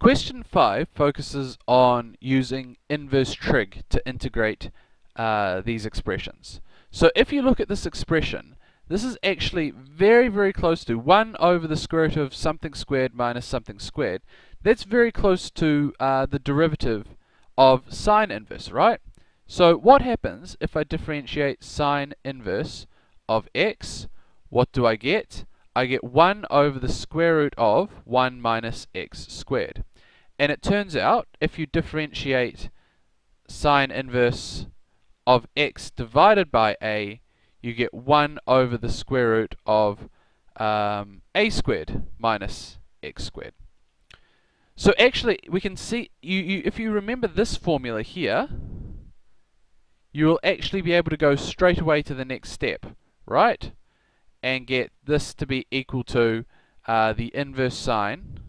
Question 5 focuses on using inverse trig to integrate these expressions. So if you look at this expression, this is actually very, very close to 1 over the square root of something squared minus something squared. That's very close to the derivative of sine inverse, right? So what happens if I differentiate sine inverse of x? What do I get? I get 1 over the square root of 1 minus x squared. And it turns out, if you differentiate sine inverse of x divided by a, you get 1 over the square root of a squared minus x squared. So actually, we can see, if you remember this formula here, you will actually be able to go straight away to the next step, right? And get this to be equal to the inverse sine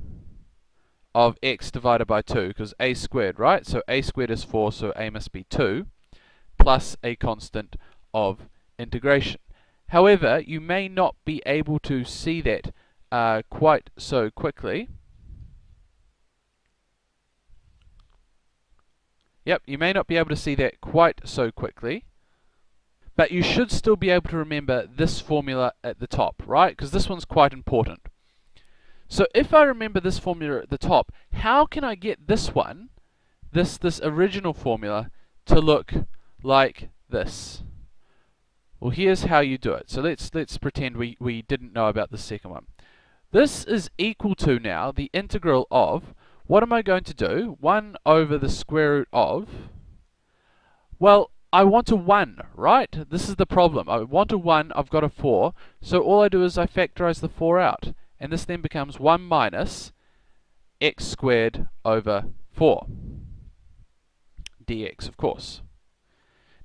of x divided by 2, because a squared, right? So a squared is 4, so a must be 2, plus a constant of integration. However, you may not be able to see that quite so quickly. Yep, you may not be able to see that quite so quickly, but you should still be able to remember this formula at the top, right? Because this one's quite important. So if I remember this formula at the top, how can I get this one, this original formula, to look like this? Well, here's how you do it. So let's pretend we didn't know about the second one. This is equal to now the integral of, what am I going to do? 1 over the square root of, well, I want a 1, right? This is the problem. I want a 1, I've got a 4, so all I do is I factorize the 4 out. And this then becomes 1 minus x squared over 4 dx, of course.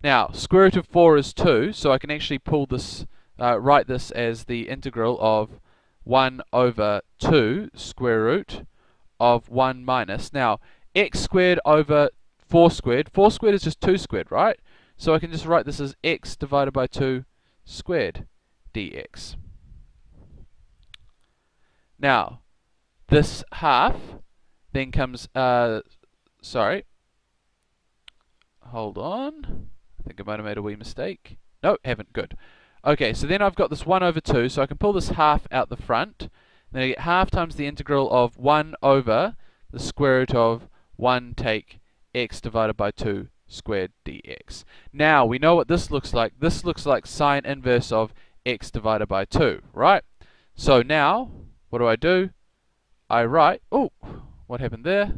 Now, square root of 4 is 2, so I can actually pull this, write this as the integral of 1 over 2 square root of 1 minus. Now, x squared over 4 squared is just 2 squared, right? So I can just write this as x divided by 2 squared dx. Now, this half then comes, sorry, hold on, I think I might have made a wee mistake. No, haven't, good. Okay, so then I've got this 1 over 2, so I can pull this half out the front, then I get half times the integral of 1 over the square root of 1 take x divided by 2 squared dx. Now, we know what this looks like. This looks like sine inverse of x divided by 2, right? So now, what do? I write, oh, what happened there?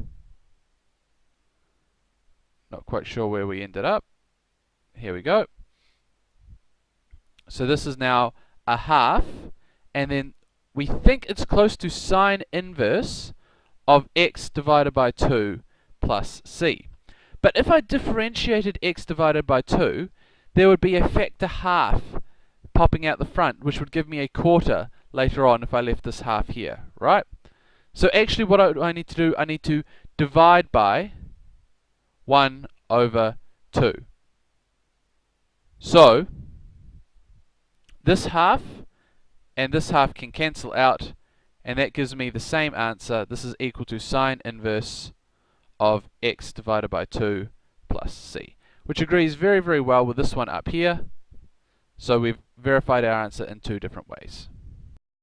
Not quite sure where we ended up. Here we go. So this is now a half, and then we think it's close to sine inverse of x divided by 2 plus c. But if I differentiated x divided by 2, there would be a factor half popping out the front, which would give me a quarter later on if I left this half here, right? So actually what I need to do, I need to divide by 1 over 2. So this half and this half can cancel out, and that gives me the same answer. This is equal to sine inverse of x divided by 2 plus c, which agrees very, very well with this one up here. So we've verified our answer in 2 different ways.